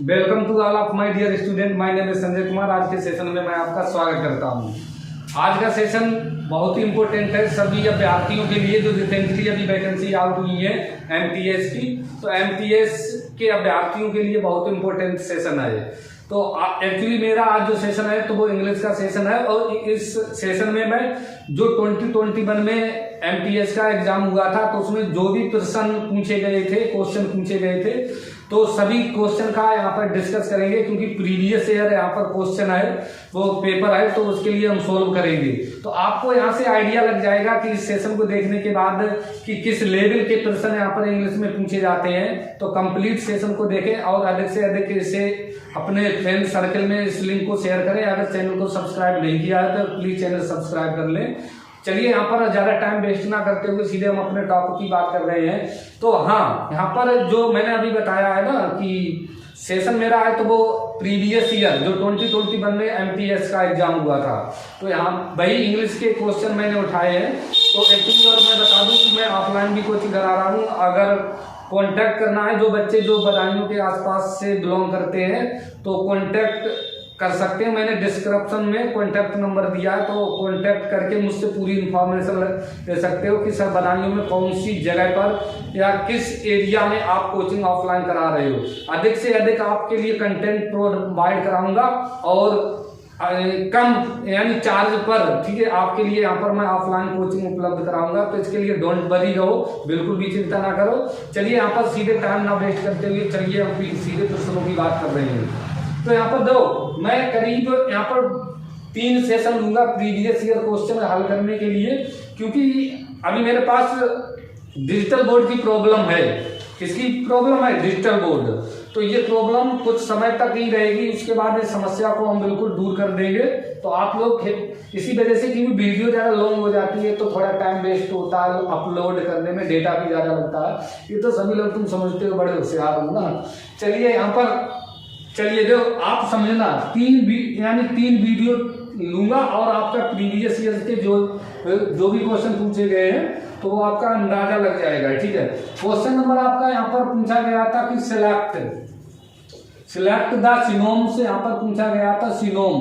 Welcome to all of my dear student, my name is Sanjay Kumar. आज के session में मैं आपका स्वागत करता हूं। आज का सेशन बहुत ही इम्पोर्टेंट है सभी अभ्यर्थियों के लिए जो रिसेंटली अभी वैकेंसी आउट हुई है एमटीएस की। तो एमटीएस के अभ्यर्थियों के लिए बहुत इम्पोर्टेंट सेशन है। तो एक्चुअली मेरा आज जो सेशन है तो वो इंग्लिश का सेशन है और इस सेशन में मैं जो 2021 में एमटीएस का एग्जाम हुआ था तो उसमें जो भी प्रश्न पूछे गए थे, क्वेश्चन पूछे गए थे, तो सभी क्वेश्चन का यहाँ पर डिस्कस करेंगे क्योंकि प्रीवियस ईयर यहाँ पर क्वेश्चन है, वो पेपर है, तो उसके लिए हम सोल्व करेंगे। तो आपको यहाँ से आइडिया लग जाएगा कि इस सेशन को देखने के बाद कि किस लेवल के प्रश्न यहाँ पर इंग्लिश में पूछे जाते हैं। तो कंप्लीट सेशन को देखें और अधिक से अधिक इसे अपने फ्रेंड सर्कल में इस लिंक को शेयर करें। अगर चैनल को सब्सक्राइब नहीं किया है तो प्लीज चैनल सब्सक्राइब कर लें। चलिए यहाँ पर ज्यादा टाइम वेस्ट ना करते हुए सीधे हम अपने टॉपिक की बात कर रहे हैं। तो हाँ, यहाँ पर जो मैंने अभी बताया है ना कि सेशन मेरा है तो वो प्रीवियस ईयर जो 2021 में एमटीएस का एग्जाम हुआ था, तो यहाँ वही इंग्लिश के क्वेश्चन मैंने उठाए हैं। तो एक्चुअली और मैं बता दूं कि मैं ऑफलाइन भी कोचिंग करा रहा हूँ। अगर कॉन्टैक्ट करना है, जो बच्चे जो बदायूं के आसपास से बिलोंग करते हैं तो कॉन्टैक्ट कर सकते हैं। मैंने डिस्क्रिप्शन में कॉन्टैक्ट नंबर दिया है, तो कॉन्टैक्ट करके मुझसे पूरी इंफॉर्मेशन ले सकते हो कि सर बदायूं में कौन सी जगह पर या किस एरिया में आप कोचिंग ऑफलाइन करा रहे हो। अधिक से अधिक आपके लिए कंटेंट प्रोवाइड कराऊंगा और कम यानी चार्ज पर, ठीक है, आपके लिए यहाँ पर मैं ऑफलाइन कोचिंग उपलब्ध कराऊंगा। तो इसके लिए डोंट वरी रहो, बिल्कुल भी चिंता ना करो। चलिए यहाँ पर सीधे टाइम ना वेस्ट करते हुए चलिए हम सीधे प्रश्नों की बात कर रहे हैं। तो यहाँ पर दो मैं करीब यहाँ पर 3 सेशन लूंगा प्रीवियस ईयर क्वेश्चन हल करने के लिए, क्योंकि अभी मेरे पास डिजिटल बोर्ड की प्रॉब्लम है। किसकी प्रॉब्लम है? Digital board. तो ये प्रॉब्लम कुछ समय तक ही रहेगी, उसके बाद इस समस्या को हम बिल्कुल दूर कर देंगे। तो आप लोग इसी वजह से क्योंकि वीडियो ज्यादा लॉन्ग हो जाती है तो थोड़ा टाइम वेस्ट होता है अपलोड करने में, डेटा भी ज्यादा लगता है। ये तो सभी लोग तुम समझते हो, बड़े होशियार हो ना। चलिए यहाँ पर चलिए जो आप समझना 3 वीडियो लूंगा और आपका प्रीवियस ईयर के जो भी क्वेश्चन पूछे गए हैं तो वो आपका अंदाजा लग जाएगा, ठीक है। क्वेश्चन नंबर आपका यहाँ पर पूछा गया था कि सिलेक्ट द सिनोम से यहाँ पर पूछा गया था सिनोम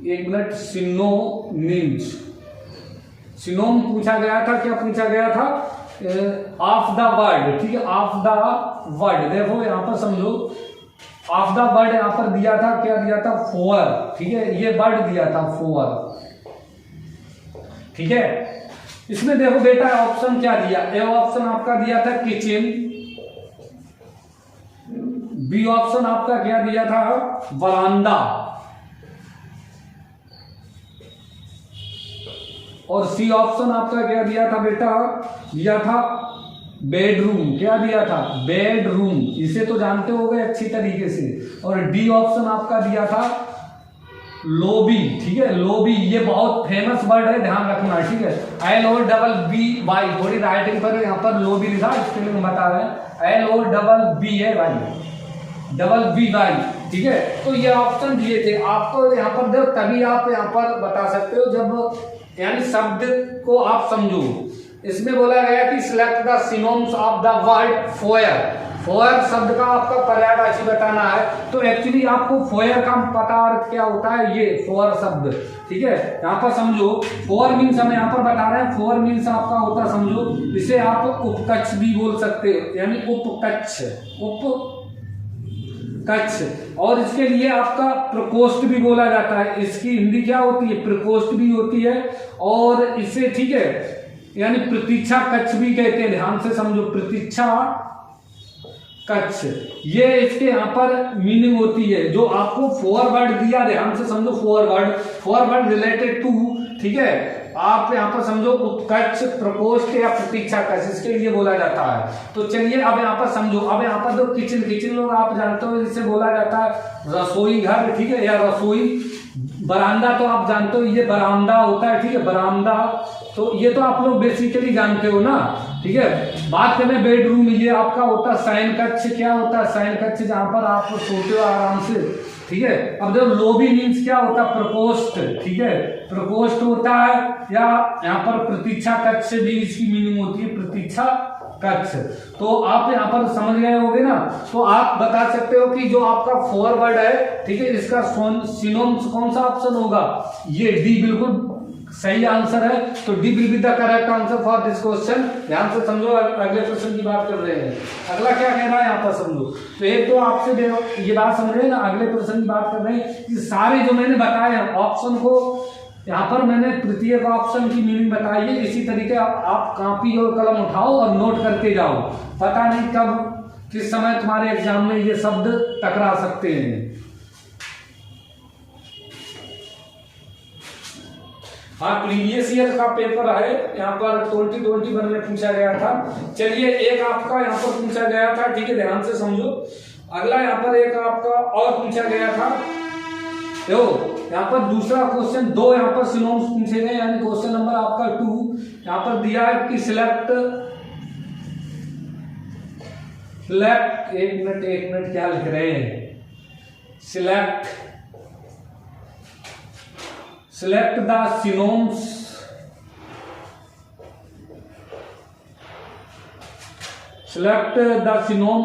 एक मिनट, सिनोम पूछा गया था। क्या पूछा गया था? ऑफ द वर्ड, ठीक है, ऑफ द वर्ड। देखो यहाँ पर समझो, ऑफ द वर्ड यहाँ पर दिया था, क्या दिया था? फोर, ठीक है, ये वर्ड दिया था फोर, ठीक है। इसमें देखो बेटा ऑप्शन क्या दिया? ए ऑप्शन आपका दिया था किचन, बी ऑप्शन आपका क्या दिया था? बरामदा, और सी ऑप्शन आपका क्या दिया था बेटा? दिया था बेडरूम। क्या दिया था? बेडरूम। इसे तो जानते होगे अच्छी तरीके से। और डी ऑप्शन आपका दिया था लोबी, ठीक है, लोबी। ये बहुत फेमस वर्ड है, ध्यान रखना, ठीक है। LOBBY, थोड़ी राइटिंग पर यहाँ पर लोबी लिखा, स्पेलिंग बता रहे हैं, LOBB है भाई, BBY, ठीक है। तो ये ऑप्शन दिए थे आपको यहाँ पर, देखो तभी आप यहाँ पर बता सकते हो जब यानी शब्द को आप समझो। इसमें बोला गया कि select the synonyms of the word foyer. Foyer शब्द का आपका पर्यायवाची बताना है। तो एक्चुअली आपको फोयर का पता अर्थ क्या होता है, ये फोयर शब्द, ठीक है। यहाँ पर समझो, फोयर मीन्स हम यहाँ पर बता रहे हैं, फोयर मीन्स आपका होता है, समझो, इसे आप उपकच्छ भी बोल सकते हो, यानी उपकच्छ, और इसके लिए आपका प्रकोष्ठ भी बोला जाता है। इसकी हिंदी क्या होती है? प्रकोष्ठ भी होती है। और इसे, ठीक है, यानी प्रतीक्षा कक्ष भी कहते हैं। ध्यान से समझो, प्रतीक्षा कक्ष, ये इसके यहाँ पर मीनिंग होती है। जो आपको फॉरवर्ड दिया, ध्यान से समझो, फॉरवर्ड रिलेटेड टू, ठीक है, आप यहाँ पर समझो उत्कर्ष, प्रकोष्ठ या प्रतीक्षा कक्ष, इसके लिए बोला जाता है। तो चलिए अब यहाँ पर समझो, अब यहाँ पर तो किचन लोग आप जानते हो, जिसे बोला जाता है रसोई घर, ठीक है, या रसोई। बरामदा तो आप जानते हो, ये बरामदा होता है, ठीक है, बरामदा। तो ये तो आप लोग बेसिकली जानते हो ना, ठीक है। बात करें बेडरूम, ये आपका होता है शयन कक्ष। क्या होता है? शयन कक्ष, जहां पर आप सोते हो आराम से, ठीक है। अब देखो लोबी मीन्स क्या होता है? प्रकोष्ठ, ठीक है, प्रकोष्ठ होता है। या यहाँ पर प्रतीक्षा कक्ष से भी इसकी मीनिंग होती है, प्रतीक्षा कच्छ। तो आप यहाँ पर समझ गए होगे ना। तो आप बता सकते हो कि जो आपका फॉरवर्ड है, ठीक है, इसका सिनोनिम्स कौन सा ऑप्शन होगा, ये डी बिल्कुल सही आंसर है। तो D will be the correct answer for this question. ध्यान से समझो, अगले प्रश्न की बात कर रहे हैं। अगला क्या कह रहा है यहाँ पर समझो। तो एक तो आपसे ये बात समझ रहे हैं ना, अगले प्रश्न की बात कर रहे हैं कि सारे जो मैंने बताए हैं ऑप्शन को, यहाँ पर मैंने प्रत्येक ऑप्शन की मीनिंग बताई है। इसी तरीके आप कॉपी और कलम उठाओ और नोट करके जाओ। पता नहीं कब किस समय तुम्हारे एग्जाम में ये शब्द टकरा सकते हैं। हाँ, प्रीवियस ईयर का पेपर है, यहाँ पर 2021 में पूछा गया था। चलिए एक आपका यहाँ पर पूछा गया था, ठीक है, ध्यान से समझो। अगला यहाँ पर एक आपका और पूछा गया था। देखो यहाँ पर दूसरा क्वेश्चन, दो यहाँ पर सिनोनिम्स पूछे गए, यानी क्वेश्चन नंबर आपका 2 यहाँ पर दिया है कि सिलेक्ट, एक मिनट क्या लिख रहे हैं, select the synonyms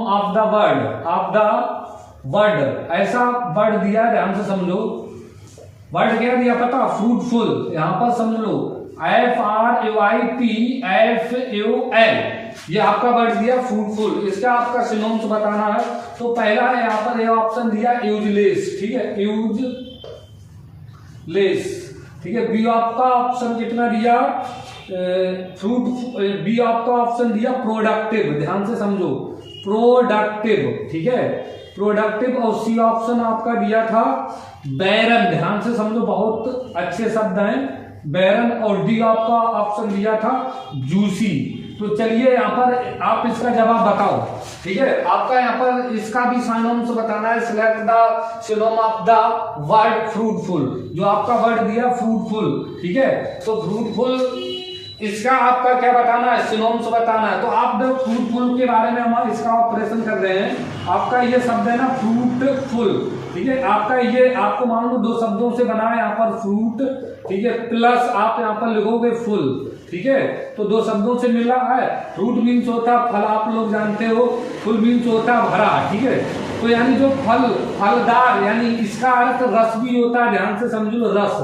of the word, ऐसा वर्ड दिया, ध्यान से समझो। वर्ड क्या दिया पता, फ्रूटफुल। यहां पर समझ लो FRUITFUL, ये आपका वर्ड दिया फ्रूटफुल। इसका आपका सिनोनिम्स बताना है। तो पहला है यहाँ पर ये ऑप्शन दिया यूजलेस, ठीक है, यूजलेस, ठीक है। बी आपका ऑप्शन कितना दिया, बी आपका ऑप्शन दिया प्रोडक्टिव, ध्यान से समझो, प्रोडक्टिव, ठीक है, प्रोडक्टिव। और सी ऑप्शन आपका दिया था बैरन, ध्यान से समझो, बहुत अच्छे शब्द हैं बैरन। और डी आपका ऑप्शन दिया था जूसी। तो चलिए यहाँ पर आप इसका जवाब बताओ, ठीक है। आपका यहाँ पर इसका भी सिनोनिम्स बताना है। Select the synonym of the word fruitful, जो आपका वर्ड दिया फ्रूटफुल, ठीक है। तो फ्रूटफुल इसका आपका क्या बताना है, सिनोनिम्स बताना है। तो आप जब फ्रूटफुल के बारे में हम इसका ऑपरेशन कर रहे हैं, आपका ये शब्द है ना फ्रूटफुल, ठीक है। आपका ये आपको मान लो दो शब्दों से बना है, यहाँ पर फ्रूट, ठीक है, प्लस आप यहाँ पर लिखोगे फुल, ठीक है। तो दो शब्दों से मिला है। फ्रूट मीन्स होता फल, आप लोग जानते हो, फुल मीन्स होता भरा, ठीक है। तो यानी जो फलदार, यानी इसका अर्थ रस भी होता है, ध्यान से समझो, रस।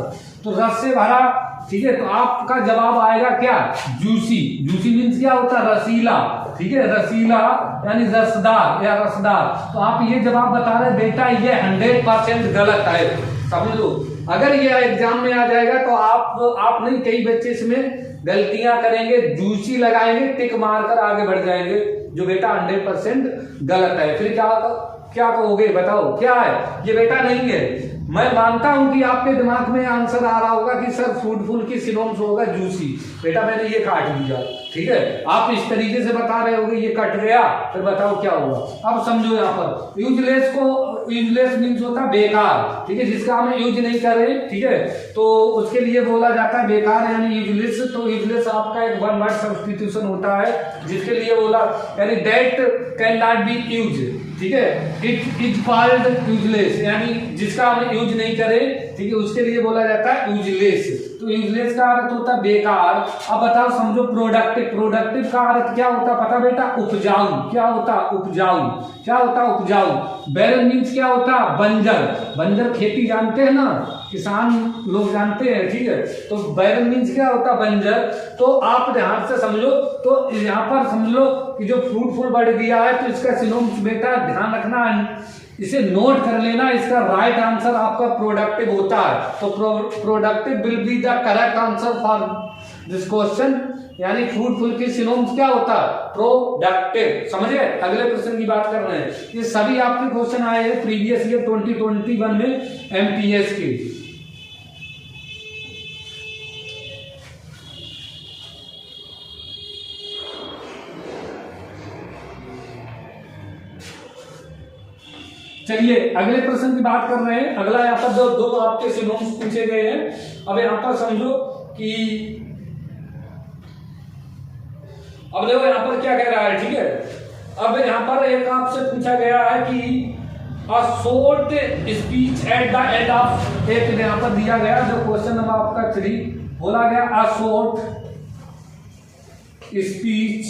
तो रस से भरा, ठीक है। तो आपका जवाब आएगा क्या, जूसी। जूसी मीन्स क्या होता है, रसीला, ठीक है, रसीला यानी रसदार या रसदार। तो आप ये जवाब बता रहे बेटा, ये 100% गलत है, समझ लो। अगर ये एग्जाम में आ जाएगा तो आप नहीं, कई बच्चे इसमें गलतियां करेंगे, जूसी लगाएंगे, टिक मारकर आगे बढ़ जाएंगे, जो बेटा 100% गलत है। फिर क्या कहोगे, बताओ क्या है ये, बेटा नहीं है। मैं मानता हूं कि आपके दिमाग में आंसर आ रहा होगा कि सर फ्रूटफुल की सिनोनिम्स होगा जूसी। बेटा मैंने ये काट दिया, ठीक है। आप इस तरीके से बता रहे होगे, ये कट गया, फिर बताओ क्या होगा। अब समझो यहाँ पर यूजलेस मीन्स होता है बेकार, ठीक है, जिसका हम यूज नहीं कर रहे, ठीक है। तो उसके लिए बोला जाता है बेकार यानी यूजलेस। तो यूजलेस आपका एक वन वर्ड सब्स्टिट्यूशन होता है, जिसके लिए बोला यानी that can not be use, ठीक है, इट इज कॉल्ड यूजलेस, यानी जिसका हम यूज नहीं करें, ठीक है, उसके लिए बोला जाता है यूजलेस। तो यूजलेस का अर्थ होता है बेकार। अब बताओ समझो प्रोडक्टिव का अर्थ क्या होता है पता बेटा, उपजाऊ। क्या होता, उपजाऊ। क्या होता, उपजाऊ। बैरन मीन्स क्या होता, बंजर खेती जानते हैं ना, किसान लोग जानते हैं, ठीक है। तो बैरन मीन्स क्या होता, बंजर। तो आप ध्यान से समझो, तो यहाँ पर समझ लो कि जो फ्रूटफुल वर्ड दिया है, तो इसका सिनोनिम्स बेटा ध्यान रखना है, इसे नोट कर लेना। इसका राइट आंसर आपका प्रोडक्टिव होता है। तो productive will be the correct answer for this question. यानी फ्रूटफुल की सिनोनिम्स क्या होता है, प्रोडक्टिव। समझे, अगले प्रश्न की बात कर रहे हैं। ये सभी आपके क्वेश्चन आए हैं प्रीवियस ईयर 2021 में एमपीएस के। चलिए अगले प्रश्न की बात कर रहे हैं। अगला यहाँ पर दो आपके सिनोनिम्स पूछे गए हैं। अब यहाँ पर समझो कि अब देखो यहाँ पर क्या कह रहा है, ठीक है। अब यहाँ पर एक आपसे पूछा गया है कि a short speech at the end of, एक यहाँ पर दिया गया जो क्वेश्चन नंबर आपका 3 बोला गया, अ शॉर्ट स्पीच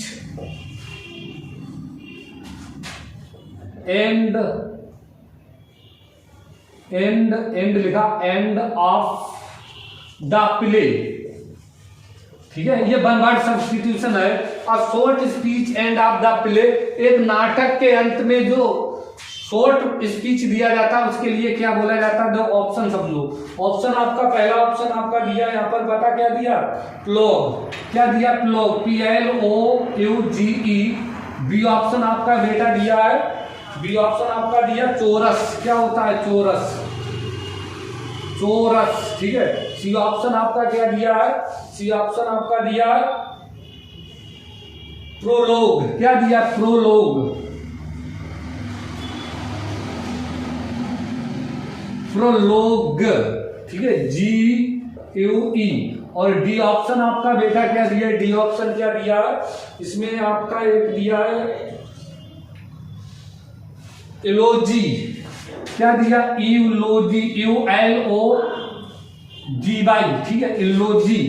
एंड लिखा, एंड ऑफ द प्ले, ठीक है, ये वन वर्ड सब्स्टिट्यूशन है। A short speech end of the play, एक नाटक के अंत में जो शॉर्ट स्पीच दिया जाता है उसके लिए क्या बोला जाता है? दो ऑप्शन समझो। ऑप्शन आपका, पहला ऑप्शन आपका दिया यहाँ पर, पता क्या दिया? प्लोग। क्या दिया? Plog, PLOUGE। बी ऑप्शन आपका बेटा दिया है, बी ऑप्शन आपका दिया चोरस। क्या होता है? चोरस, चोरस, ठीक है। सी ऑप्शन आपका क्या दिया है? सी ऑप्शन आपका दिया है प्रोलोग। क्या दिया? प्रोलोग, प्रोलोग, ठीक है, GUE। और डी ऑप्शन आपका बेटा क्या दिया? डी ऑप्शन क्या दिया? इसमें आपका एक दिया है इलोजी। क्या दिया? इलोजी, ULOGY, ठीक है, इलोजी।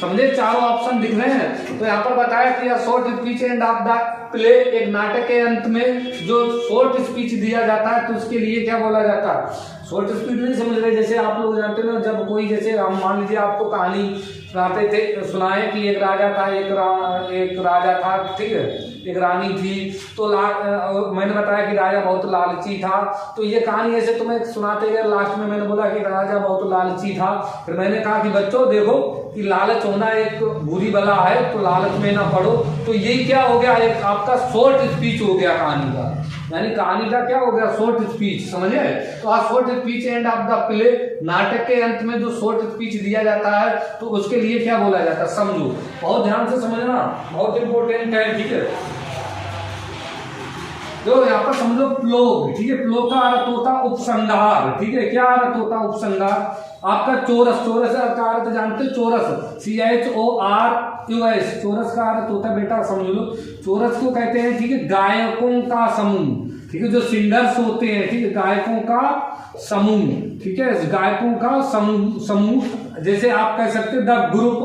समझे? चारों ऑप्शन दिख रहे हैं। तो यहाँ पर बताया कि short speech end of the play, एक नाटक के अंत में जो शॉर्ट स्पीच दिया जाता है तो उसके लिए क्या बोला जाता है? शॉर्ट स्पीच नहीं समझ रहे, जैसे आप लोग जानते हो जब कोई, जैसे हम मान लीजिए आपको कहानी सुनाते थे, सुनाए कि एक राजा था, एक राजा था, ठीक है, एक रानी थी। तो मैंने बताया कि राजा बहुत लालची था। तो ये कहानी ऐसे तुम्हें सुनाते गए, लास्ट में मैंने बोला कि राजा बहुत लालची था। फिर मैंने कहा कि बच्चों देखो कि लालच होना एक बुरी बला है, तो लालच में ना पड़ो। तो ये क्या हो गया? एक आपका शॉर्ट स्पीच हो गया कहानी का, यानी कहानी का क्या हो गया? शॉर्ट स्पीच, समझे? तो आज short speech end of the play, नाटक के अंत में जो शॉर्ट स्पीच दिया जाता है तो उसके लिए क्या बोला जाता है? समझो, बहुत ध्यान से समझना, बहुत इंपॉर्टेंट है, ठीक है। तो यहाँ पर समझो प्लोग, ठीक है, प्लोग का अर्थ होता है उपसंहार, ठीक है। क्या अर्थ होता है? उपसंहार। आपका चोरस, चोरस का अर्थ जानते हो? चोरस, CHORUS, चोरस का अर्थ होता है बेटा, समझ लो, चोरस को कहते हैं, ठीक है, गायकों का समूह, ठीक है, जो सिंगर्स होते हैं, ठीक है, गायकों का समूह, ठीक है, गायकों का समूह। जैसे आप कह सकते हैं द ग्रुप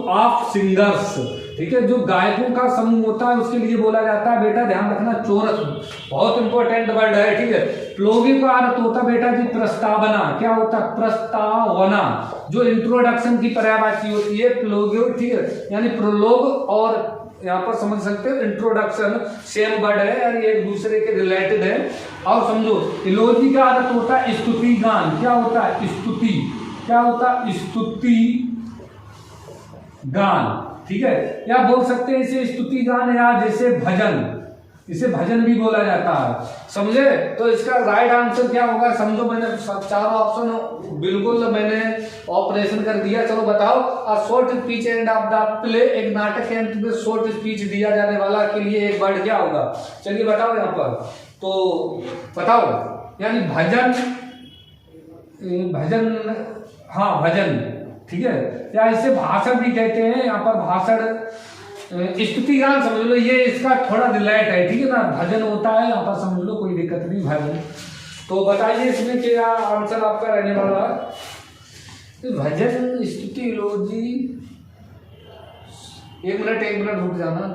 ऑफ सिंगर्स, ठीक है, जो गायकों का समूह होता है उसके लिए बोला जाता है बेटा, ध्यान रखना, चोरस। बहुत इंपॉर्टेंट वर्ड है, ठीक है। प्लोगी का अर्थ होता है बेटा जी प्रस्तावना। क्या होता है? प्रस्तावना, जो इंट्रोडक्शन की पर्यायवाची होती है प्लोगी, ठीक है, यानी प्रोलोग और यहाँ पर समझ सकते हो इंट्रोडक्शन, सेम वर्ड है यार, ये एक दूसरे के रिलेटेड है। और समझो, इलोजी का अर्थ होता है स्तुति गान। क्या होता है? स्तुति। क्या होता है? स्तुति गान, ठीक है, या बोल सकते हैं इसे स्तुति गान, या जैसे भजन, इसे भजन भी बोला जाता है, समझे? तो इसका राइट आंसर क्या होगा? समझो, मैंने चारों ऑप्शन बिल्कुल मैंने ऑपरेशन कर दिया। चलो बताओ, a short speech end of the play, एक नाटक के अंत में शॉर्ट स्पीच दिया जाने वाला के लिए एक वर्ड क्या होगा? चलिए बताओ यहाँ पर, तो बताओ, यानी भजन, हाँ भजन, ठीक है, या इसे भाषण भी कहते हैं। यहाँ पर भाषण, स्तुति गान समझ लो, ये इसका थोड़ा रिलेट है, ठीक है ना, भजन होता है यहाँ पर, समझ लो, कोई दिक्कत नहीं, भजन। तो बताइए इसमें क्या आंसर आपका रहने वाला है? भजन, स्तुति, इलोजी। एक मिनट रुक जाना।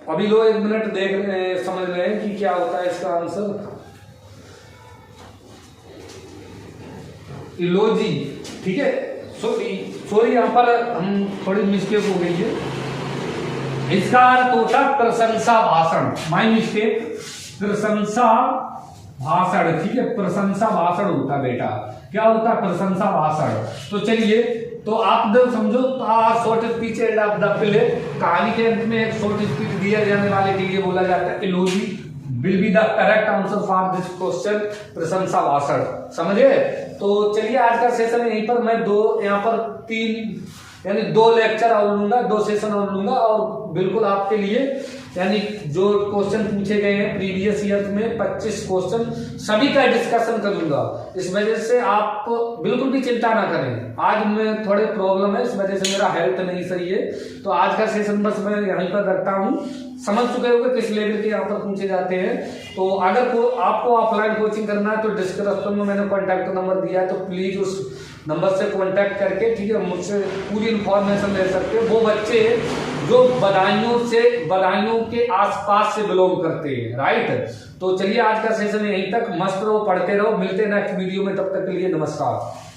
अभी लो, एक मिनट देख रहे, समझ रहे हैं कि क्या होता है इसका आंसर। इलोजी, ठीक है, सॉरी यहाँ पर हम थोड़ी मिस्टेक हो गई है। इसका अर्थ होता प्रशंसा भाषण, माय मिस्टेक, प्रशंसा भाषण, ठीक है, प्रशंसा भाषण होता बेटा। क्या होता है? प्रशंसा भाषण। तो चलिए, तो आप जब समझो, short speech end of the play, कहानी के अंत में एक शॉर्ट स्पीच दिया जाने वाले के लिए बोला जाता है eulogy. Will be the correct answer for this question, प्रशंसा भाषण, समझे? तो चलिए, आज का सेशन यहीं पर, मैं यहाँ पर 3 यानी 2 लेक्चर और लूंगा, 2 सेशन और लूंगा, और बिल्कुल आपके लिए यानी जो क्वेश्चन पूछे गए हैं प्रीवियस ईयर में 25 क्वेश्चन सभी का डिस्कशन करूंगा। इस वजह से आप बिल्कुल भी चिंता ना करें। आज में थोड़े प्रॉब्लम है, इस वजह से मेरा हेल्थ नहीं सही है, तो आज का सेशन बस मैं यहीं पर रखता हूँ। समझ चुके होंगे किस लेवल के यहाँ पर पूछे जाते हैं। तो अगर आपको ऑफलाइन कोचिंग करना है तो डिस्क्रिप्शन में मैंने कॉन्टैक्ट नंबर दिया है, तो प्लीज उस नंबर से कांटेक्ट करके, ठीक है, मुझसे पूरी इन्फॉर्मेशन ले सकते हैं। वो बच्चे जो बदायूं के आसपास से बिलोंग करते हैं, राइट। तो चलिए आज का सेशन यहीं तक, मस्त रहो, पढ़ते रहो, मिलते हैं नेक्स्ट वीडियो में, तब तक के लिए नमस्कार।